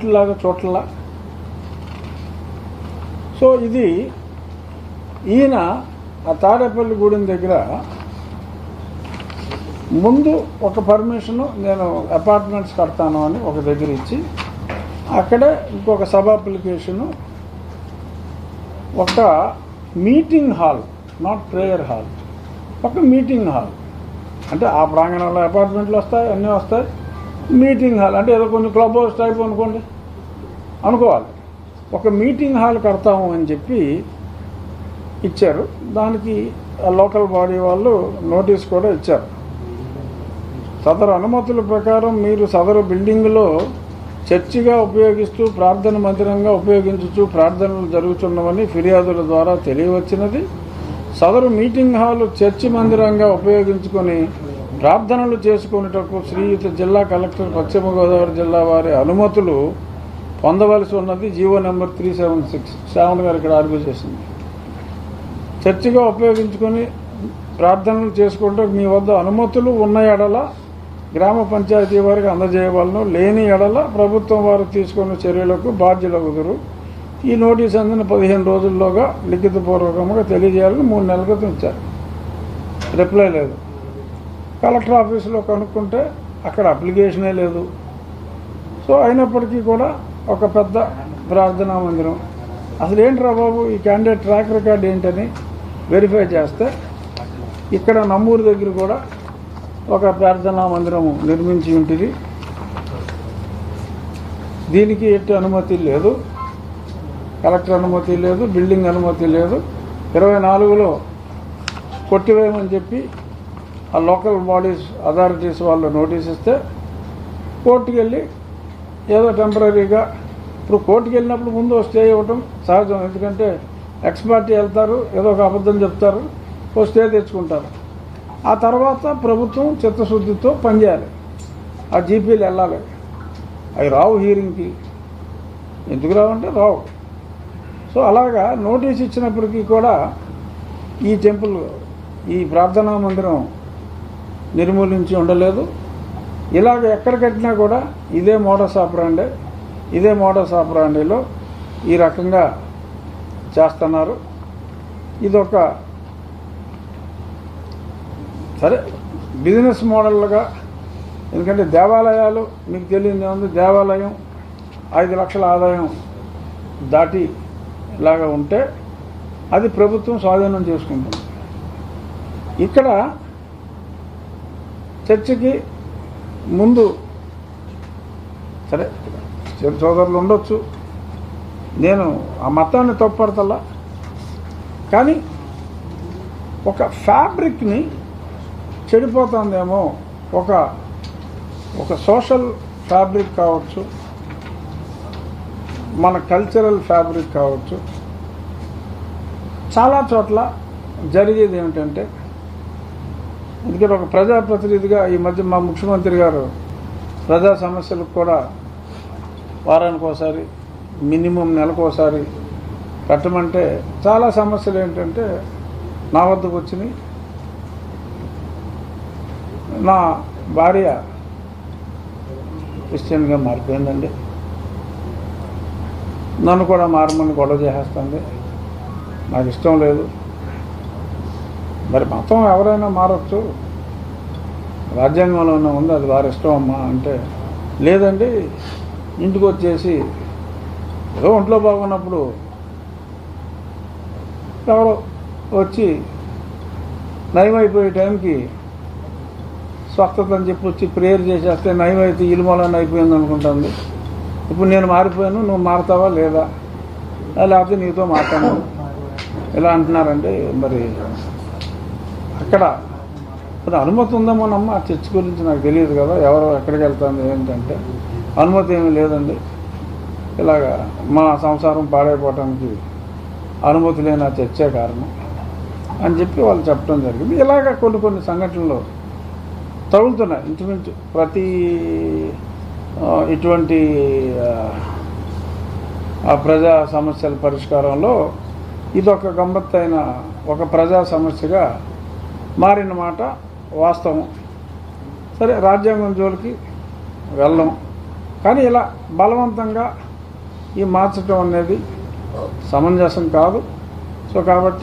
కోర్టులాగా చోట్ల. సో ఇది ఈయన ఆ తాడేపల్లి గూడెం దగ్గర ముందు ఒక పర్మిషను నేను అపార్ట్మెంట్స్ కడతాను అని ఒక దగ్గర ఇచ్చి, అక్కడే ఇంకొక సబ్ అప్లికేషను ఒక meeting hall, not prayer hall, ఒక మీటింగ్ హాల్. అంటే ఆ ప్రాంగణంలో అపార్ట్మెంట్లు వస్తాయి, అన్నీ వస్తాయి. మీటింగ్ హాల్ అంటే ఏదో కొన్ని క్లబ్ హౌస్ టైప్ అనుకోవాలి. ఒక మీటింగ్ హాల్ కడతాము అని చెప్పి ఇచ్చారు. దానికి లోకల్ బాడీ వాళ్ళు నోటీస్ కూడా ఇచ్చారు. సదరు అనుమతుల ప్రకారం మీరు సదరు బిల్డింగ్లో చర్చిగా ఉపయోగిస్తూ ప్రార్థన మందిరంగా ఉపయోగించుతూ ప్రార్థనలు జరుగుతున్నవని ఫిర్యాదుల ద్వారా తెలియవచ్చినది. సదరు మీటింగ్ హాల్ చర్చి మందిరంగా ఉపయోగించుకొని ప్రార్థనలు చేసుకునేటకు శ్రీయుత జిల్లా కలెక్టర్ పశ్చిమ గోదావరి జిల్లా వారి అనుమతులు పొందవలసి ఉన్నది. జీవో నెంబర్ 376 శ్రావణ్ గారు ఇక్కడ ఆర్గ్యూ చేసింది. చర్చిగా ఉపయోగించుకొని ప్రార్థనలు చేసుకుంటూ మీ వద్ద అనుమతులు ఉన్న ఎడల గ్రామ పంచాయతీ వారికి అందజేయవలను, లేని ఎడల ప్రభుత్వం వారు తీసుకున్న చర్యలకు బాధ్యులగుదురు. ఈ నోటీస్ అందిన 15 రోజుల్లోగా లిఖితపూర్వకంగా తెలియజేయాలని 3 నెలల క్రితం ఇచ్చారు. రిప్లై లేదు. కలెక్టర్ ఆఫీసులో కనుక్కుంటే అక్కడ అప్లికేషనే లేదు. సో అయినప్పటికీ కూడా ఒక పెద్ద ప్రార్థనా మందిరం, అసలు ఏంట్రా బాబు ఈ క్యాండిడేట్ ట్రాక్ రికార్డ్ ఏంటని వెరిఫై చేస్తే ఇక్కడ నమ్మూరు దగ్గర కూడా ఒక ప్రార్థనా మందిరం నిర్మించి ఉంటుంది. దీనికి ఎట్టి అనుమతి లేదు, కలెక్టర్ అనుమతి లేదు, బిల్డింగ్ అనుమతి లేదు. 24లో కొట్టివేయమని చెప్పి ఆ లోకల్ బాడీస్ అథారిటీస్ వాళ్ళు నోటీస్ ఇస్తే కోర్టుకు వెళ్ళి ఏదో టెంపరీగా, ఇప్పుడు కోర్టుకు వెళ్ళినప్పుడు ముందు స్టే ఇవ్వటం సహజం. ఎందుకంటే ఎక్స్పర్ట్ వెళ్తారు, ఏదో ఒక అబద్ధం చెప్తారు, ఓ స్టే తెచ్చుకుంటారు. ఆ తర్వాత ప్రభుత్వం చిత్తశుద్ధితో పనిచేయాలి. ఆ జీపీలు వెళ్ళాలి. అవి రావు హీరింగ్కి. ఎందుకు రావంటే రావు. సో అలాగా నోటీస్ ఇచ్చినప్పటికీ కూడా ఈ టెంపుల్, ఈ ప్రార్థనా మందిరం నిర్మూలించి ఉండలేదు. ఇలాగ ఎక్కడ కట్టినా కూడా ఇదే మోడస్ ఆపరాండీలో ఈ రకంగా చేస్తున్నారు. ఇదొక సరే బిజినెస్ మోడల్గా, ఎందుకంటే దేవాలయాలు మీకు తెలియదు ఏముంది, దేవాలయం 5 లక్షల ఆదాయం దాటి ఇలాగా ఉంటే అది ప్రభుత్వం స్వాధీనం చేసుకుంటుంది. ఇక్కడ చర్చికి ముందు సరే సోదరులు ఉండొచ్చు, నేను ఆ మతాన్ని తప్పుపడతల్లా, కానీ ఒక ఫ్యాబ్రిక్ని చెడిపోతుందేమో, ఒక సోషల్ ఫ్యాబ్రిక్ కావచ్చు, మన కల్చరల్ ఫ్యాబ్రిక్ కావచ్చు. చాలా చోట్ల జరిగేది ఏమిటంటే, ఎందుకంటే ఒక ప్రజాప్రతినిధిగా ఈ మధ్య మా ముఖ్యమంత్రి గారు ప్రజా సమస్యలకు కూడా వారానికి ఒకసారి, మినిమం నెలకోసారి పెట్టమంటే చాలా సమస్యలు ఏంటంటే నా వద్దకు వచ్చినాయి. నా భార్య క్రిస్టియన్గా మారిపోయిందండి, నన్ను కూడా మారమని గొడవ చేసేస్తుంది, నాకు ఇష్టం లేదు. మరి మతం ఎవరైనా మారచ్చు, రాజ్యాంగంలోనే ఉంది, అది వారి ఇష్టం అమ్మా అంటే, లేదండి ఇంటికి వచ్చేసి ఏదో ఒంట్లో బాగున్నప్పుడు ఎవరో వచ్చి నయమైపోయే టైంకి స్వస్థత అని చెప్పి వచ్చి ప్రేయర్ చేసేస్తే నయమైతే ఇలుమలని అయిపోయింది అనుకుంటుంది. ఇప్పుడు నేను మారిపోయాను, నువ్వు మారుతావా లేదా, లేకపోతే నీతో మాట్లాడు ఇలా అంటున్నారంటే, మరి అక్కడ అనుమతి ఉందేమోనమ్మా ఆ చర్చ్ గురించి నాకు తెలియదు కదా, ఎవరో ఎక్కడికి వెళ్తుంది ఏంటంటే అనుమతి ఏమీ లేదండి, ఇలాగా మా సంసారం పాడైపోవటానికి అనుమతి లేని ఆ చర్చే కారణం అని చెప్పి వాళ్ళు చెప్పడం జరిగింది. ఇలాగ కొన్ని సంఘటనలు తగులుతున్నాయి. ఇంచుమించు ప్రతి ఇటువంటి ఆ ప్రజా సమస్యల పరిష్కారంలో ఇదొక గమ్మత్తైన ఒక ప్రజా సమస్యగా మారిన మాట వాస్తవం. సరే రాజ్యాంగం జోలికి వెళ్ళం, కానీ ఇలా బలవంతంగా ఈ మార్చడం అనేది సమంజసం కాదు. సో కాబట్టి